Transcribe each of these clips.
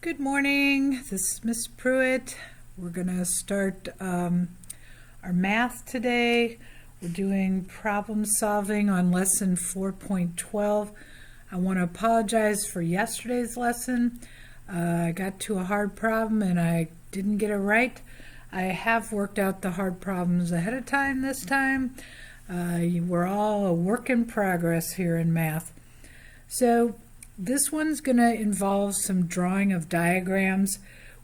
Good morning, this is Miss Pruitt. We're going to start our math today. We're doing problem solving on lesson 4.12. I want to apologize for yesterday's lesson. I got to a hard problem and I didn't get it right. I have worked out the hard problems ahead of time this time. We're all a work in progress here in math. So this one's going to involve some drawing of diagrams.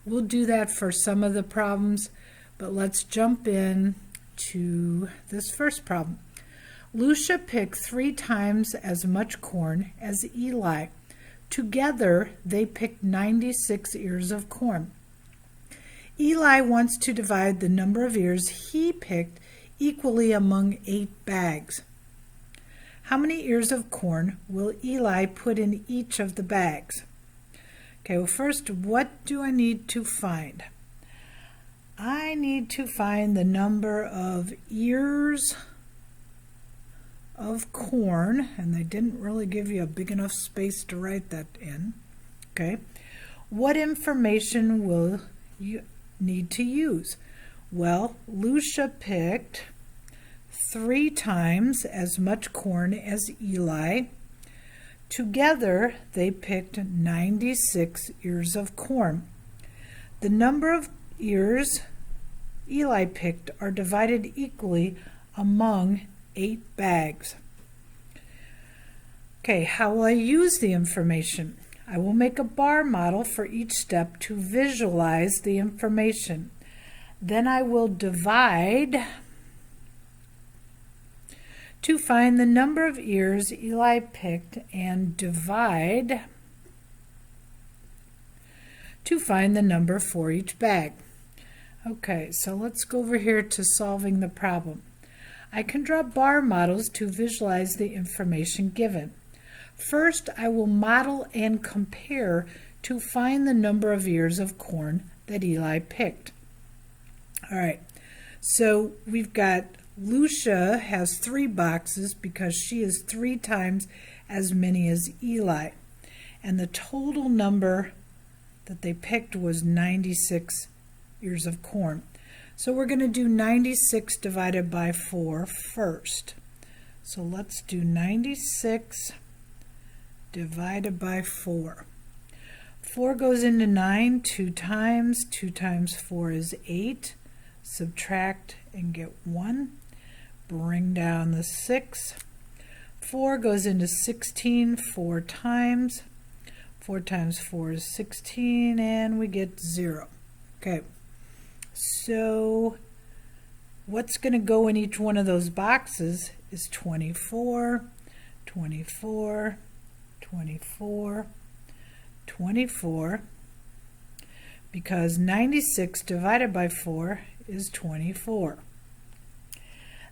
We'll do that for some of the problems, but let's jump in to this first problem. Lucia picked 3 times as much corn as Eli. Together, they picked 96 ears of corn. Eli wants to divide the number of ears he picked equally among 8 bags. How many ears of corn will Eli put in each of the bags? Okay, well first, what do I need to find? I need to find the number of ears of corn, and they didn't really give you a big enough space to write that in. Okay, what information will you need to use? Well, Lucia picked 3 times as much corn as Eli. Together, they picked 96 ears of corn. The number of ears Eli picked are divided equally among 8 bags. Okay, how will I use the information? I will make a bar model for each step to visualize the information. Then I will divide to find the number of ears Eli picked and divide to find the number for each bag. Okay, so let's go over here to solving the problem. I can draw bar models to visualize the information given. First, I will model and compare to find the number of ears of corn that Eli picked. All right, so we've got Lucia has 3 boxes because she is 3 times as many as Eli. And the total number that they picked was 96 ears of corn. So we're going to do 96 divided by 4 first. So let's do 96 divided by 4. 4 goes into 9 2 times. 2 times 4 is 8. Subtract and get 1. Bring down the 6. 4 goes into 16 4 times. 4 times 4 is 16, and we get 0. Okay, so what's going to go in each one of those boxes is 24, 24, 24, 24, because 96 divided by 4 is 24.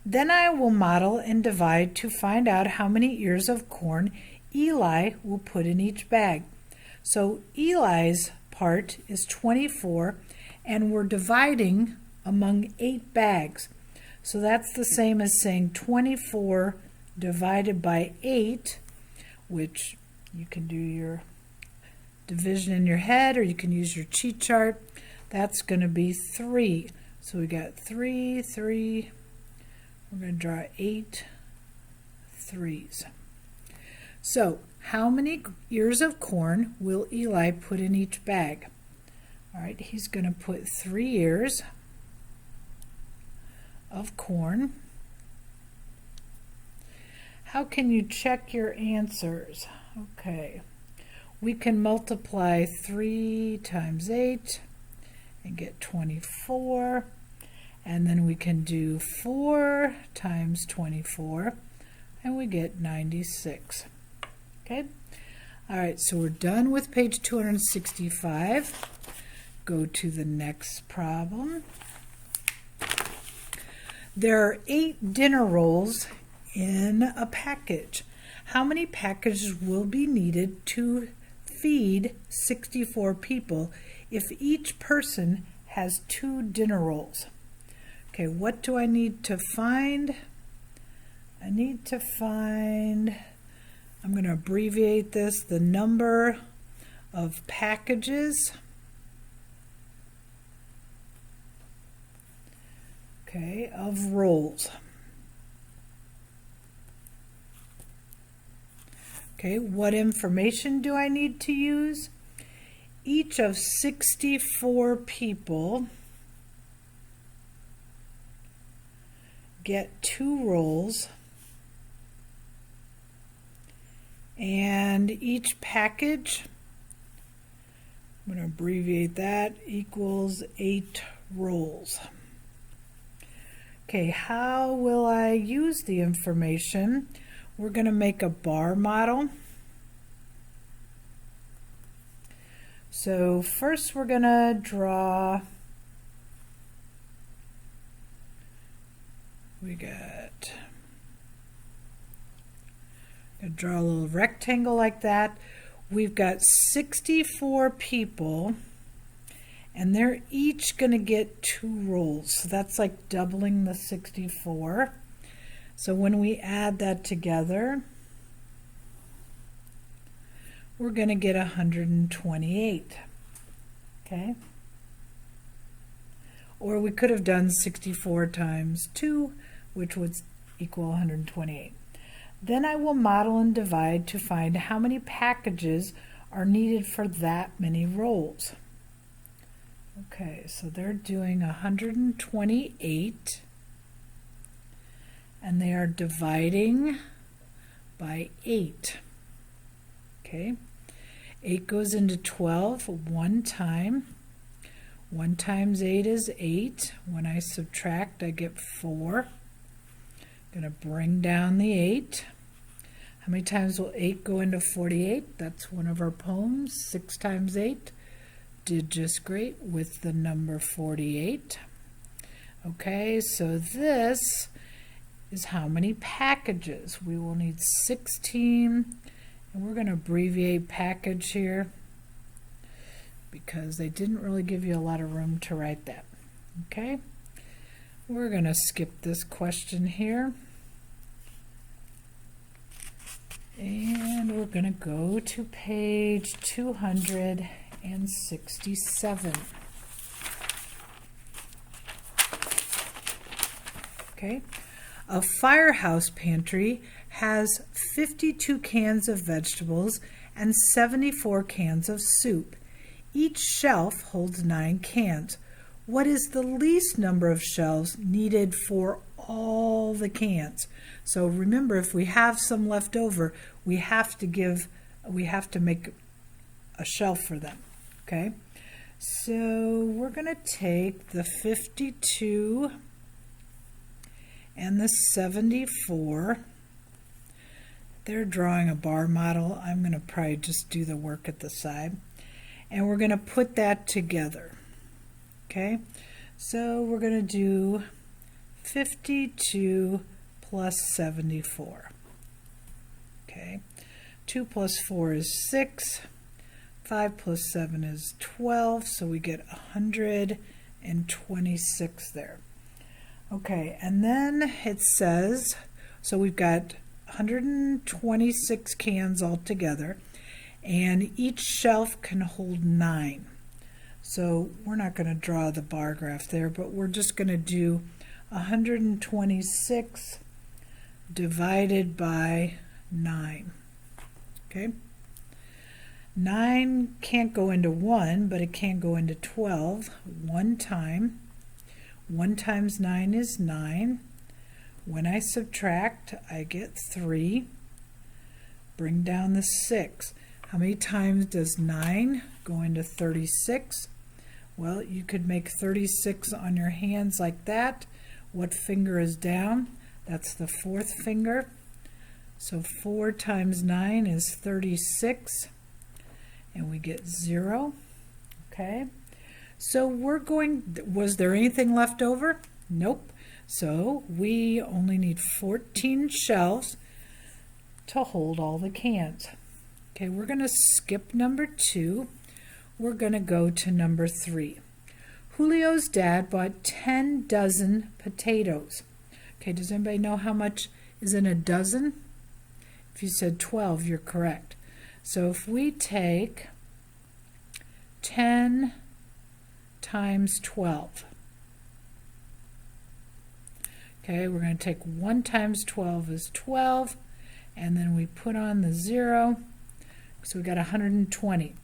Then I will model and divide to find out how many ears of corn Eli will put in each bag. So Eli's part is 24, and we're dividing among 8 bags. So that's the same as saying 24 divided by 8, which you can do your division in your head or you can use your cheat chart. That's going to be 3. So we got 3, 3. We're going to draw 8 3s. So, how many ears of corn will Eli put in each bag? All right, he's going to put 3 ears of corn. How can you check your answers? Okay, we can multiply 3 times 8 and get 24. And then we can do 4 times 24, and we get 96. Okay? All right, so we're done with page 265. Go to the next problem. There are 8 dinner rolls in a package. How many packages will be needed to feed 64 people if each person has 2 dinner rolls? Okay, what do I need to find? I need to find, I'm going to abbreviate this, the number of packages. Okay, of rolls. Okay, what information do I need to use? Each of 64 people get 2 rolls, and each package, I'm going to abbreviate that, equals 8 rolls. Okay, how will I use the information? We're going to make a bar model. So first we're going to draw, draw a little rectangle like that. We've got 64 people, and they're each going to get 2 rolls. So that's like doubling the 64. So when we add that together, we're going to get 128. Okay? Or we could have done 64 times 2, which would equal 128. Then I will model and divide to find how many packages are needed for that many rolls. Okay, so they're doing 128, and they are dividing by 8. Okay, 8 goes into 12 one time. 1 times 8 is 8. When I subtract, I get 4. I'm going to bring down the 8. How many times will 8 go into 48? That's one of our poems. 6 times 8 did just great with the number 48. Okay, so this is how many packages. We will need 16, and we're going to abbreviate package here because they didn't really give you a lot of room to write that. Okay, we're going to skip this question here, and we're going to go to page 267. Okay, a firehouse pantry has 52 cans of vegetables and 74 cans of soup. Each shelf holds 9 cans. What is the least number of shelves needed for all the cans? So remember, if we have some left over, we have to make a shelf for them. Okay, so we're going to take the 52 and the 74. They're drawing a bar model. I'm going to probably just do the work at the side. And we're going to put that together. Okay, so we're going to do 52 plus 74. Okay, 2 plus 4 is 6. 5 plus 7 is 12, so we get 126 there. Okay, and then it says, so we've got 126 cans altogether, and each shelf can hold 9. So we're not going to draw the bar graph there, but we're just going to do 126 divided by 9. Okay? 9 can't go into 1, but it can go into 12 one time. 1 times 9 is 9. When I subtract, I get 3. Bring down the 6. How many times does 9 go into 36? Well, you could make 36 on your hands like that. What finger is down? That's the 4th finger. So 4 times 9 is 36. And we get 0. Okay, so was there anything left over? Nope. So we only need 14 shelves to hold all the cans. Okay, we're going to skip number 2. We're going to go to number 3. Julio's dad bought 10 dozen potatoes. Okay, does anybody know how much is in a dozen? If you said 12, you're correct. So if we take 10 times 12. Okay, we're going to take 1 times 12 is 12, and then we put on the 0, so we got 120.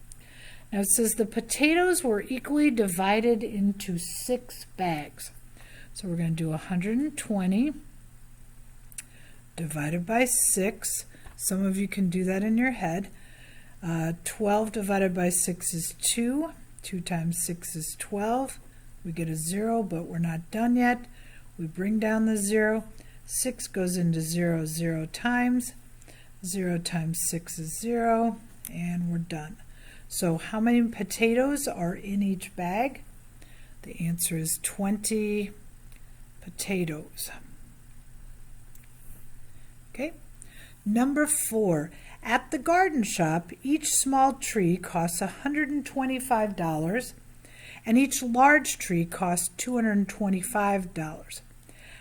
Now it says the potatoes were equally divided into 6 bags. So we're going to do 120 divided by 6. Some of you can do that in your head. 12 divided by 6 is 2. 2 times 6 is 12. We get a 0, but we're not done yet. We bring down the 0. 6 goes into 0 0 times. 0 times 6 is 0, and we're done. So how many potatoes are in each bag? The answer is 20 potatoes. Okay. Number 4. At the garden shop, each small tree costs $125, and each large tree costs $225.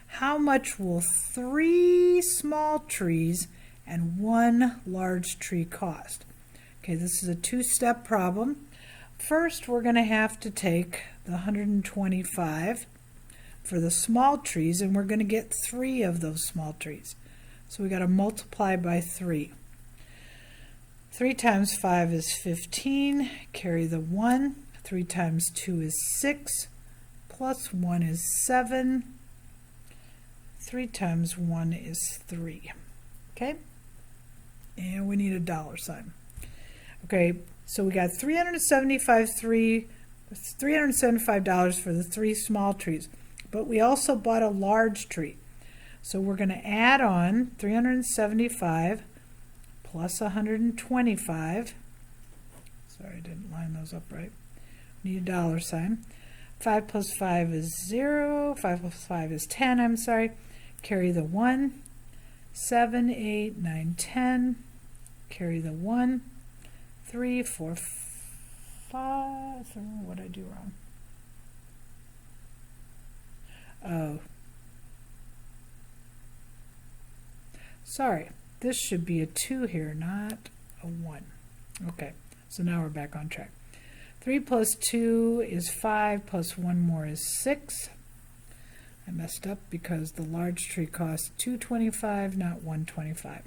How much will 3 small trees and 1 large tree cost? Okay, this is a 2-step problem. First, we're going to have to take the 125 for the small trees, and we're going to get 3 of those small trees. So we got to multiply by 3. 3 times 5 is 15. Carry the 1. 3 times 2 is 6. Plus 1 is 7. 3 times 1 is 3. Okay? And we need a dollar sign. Okay, so we got $375 for the 3 small trees, but we also bought a large tree. So we're going to add on 375 plus 125. Sorry, I didn't line those up right. We need a dollar sign. 5 plus 5 is 0. 5 plus 5 is 10, I'm sorry. Carry the 1. 7, 8, 9, 10. Carry the 1. 3, 4, 5. What did I do wrong? Oh. Sorry. This should be a 2 here, not a 1. Okay. So now we're back on track. 3 plus 2 is 5, plus 1 more is 6. I messed up because the large tree costs $225, not $125.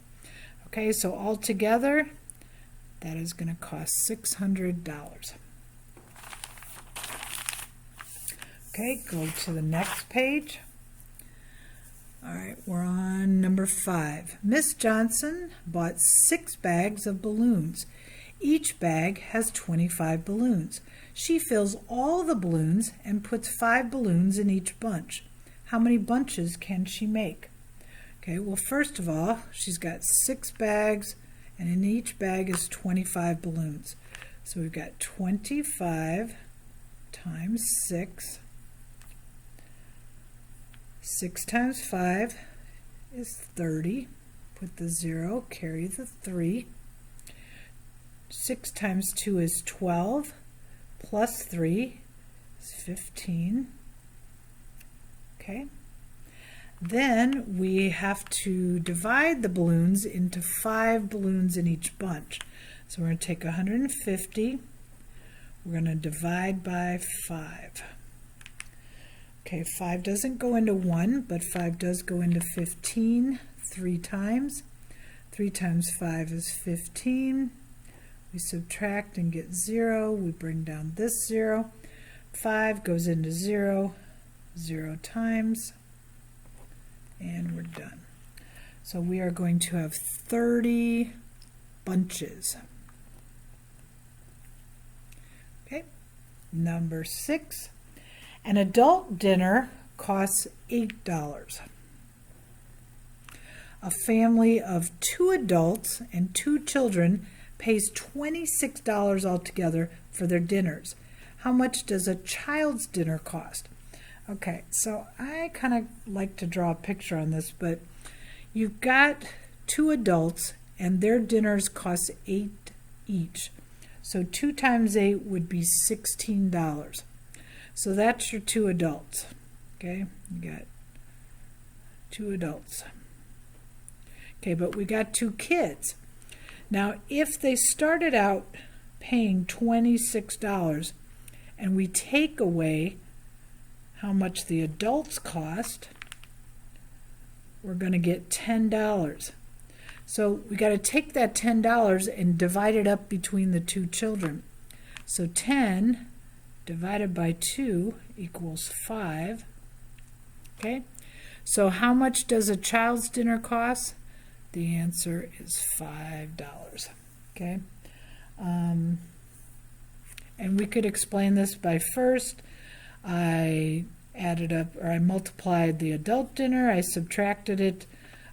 Okay, so altogether, that is going to cost $600. Okay, go to the next page. All right, we're on number 5. Miss Johnson bought 6 bags of balloons. Each bag has 25 balloons. She fills all the balloons and puts 5 balloons in each bunch. How many bunches can she make? Okay, well, first of all, she's got 6 bags, and in each bag is 25 balloons. So we've got 25 times 6. 6 times 5 is 30. Put the 0, carry the 3. 6 times 2 is 12, plus 3 is 15. Okay. Then we have to divide the balloons into 5 balloons in each bunch. So we're going to take 150. We're going to divide by 5. Okay, 5 doesn't go into 1, but 5 does go into 15 3 times. 3 times 5 is 15. We subtract and get 0. We bring down this 0. 5 goes into 0, 0 times, and we're done. So we are going to have 30 bunches. Okay, number 6. An adult dinner costs $8. A family of 2 adults and 2 children pays $26 altogether for their dinners. How much does a child's dinner cost? Okay, so I kind of like to draw a picture on this, but you've got 2 adults and their dinners cost $8 each. So 2 times 8 would be $16. So that's your 2 adults. Okay, you got 2 adults. Okay, but we got 2 kids. Now, if they started out paying $26, and we take away how much the adults cost, we're going to get $10. So we got to take that $10 and divide it up between the two children. So 10 divided by 2 equals 5. Okay, so how much does a child's dinner cost? The answer is $5. Okay, and we could explain this by first I added up, or I multiplied the adult dinner, I subtracted it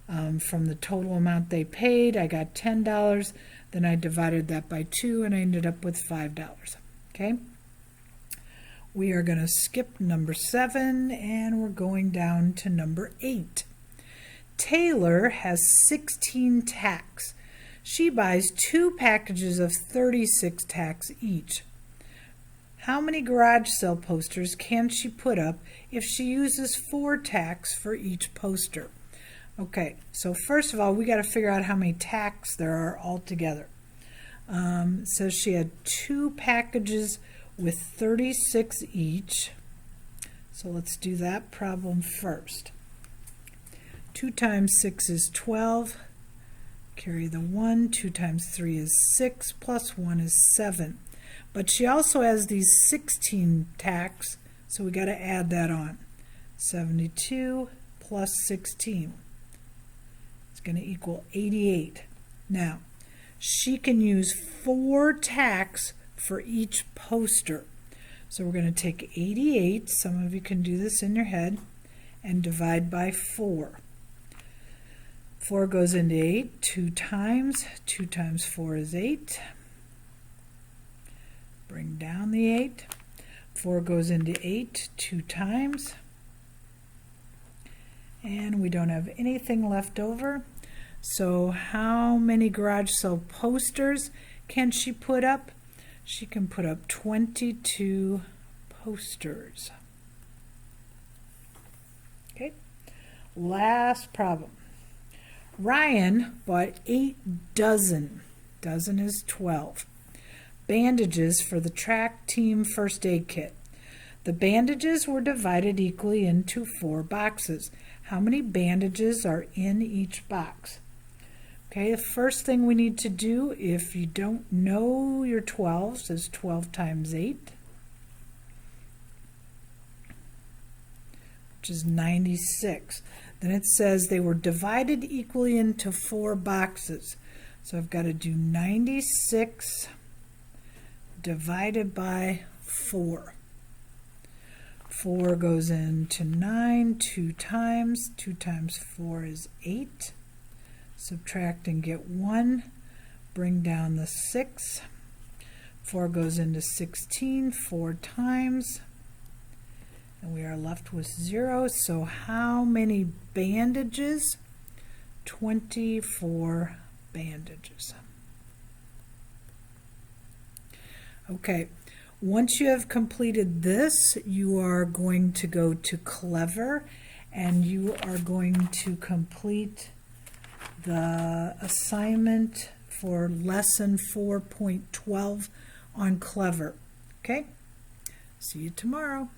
from the total amount they paid, I got $10, then I divided that by 2 and I ended up with $5. Okay, we are going to skip number 7 and we're going down to number 8. Taylor has 16 tacks. She buys 2 packages of 36 tacks each. How many garage sale posters can she put up if she uses 4 tacks for each poster? Okay, so first of all, we got to figure out how many tacks there are altogether. So she had 2 packages with 36 each. So let's do that problem first. 2 times 6 is 12. Carry the 1. 2 times 3 is 6, plus 1 is 7. But she also has these 16 tacks, so we got to add that on. 72 plus 16. It's going to equal 88. Now, she can use 4 tacks for each poster. So we're going to take 88, some of you can do this in your head, and divide by 4. 4 goes into 8 2 times. 2 times 4 is 8. Bring down the 8. 4 goes into 8 2 times. And we don't have anything left over. So how many garage sale posters can she put up? She can put up 22 posters. Okay, last problem. Ryan bought 8 dozen is 12, bandages for the track team first aid kit. The bandages were divided equally into 4 boxes. How many bandages are in each box? Okay, the first thing we need to do, if you don't know your 12s, is 12 times 8, which is 96. Then it says they were divided equally into 4 boxes. So I've got to do 96 divided by 4. 4 goes into 9 2 times. 2 times 4 is 8. Subtract and get 1. Bring down the 6. 4 goes into 16 4 times. And we are left with 0. So how many bandages? 24 bandages. Okay, once you have completed this, you are going to go to Clever and you are going to complete the assignment for lesson 4.12 on Clever. Okay, see you tomorrow.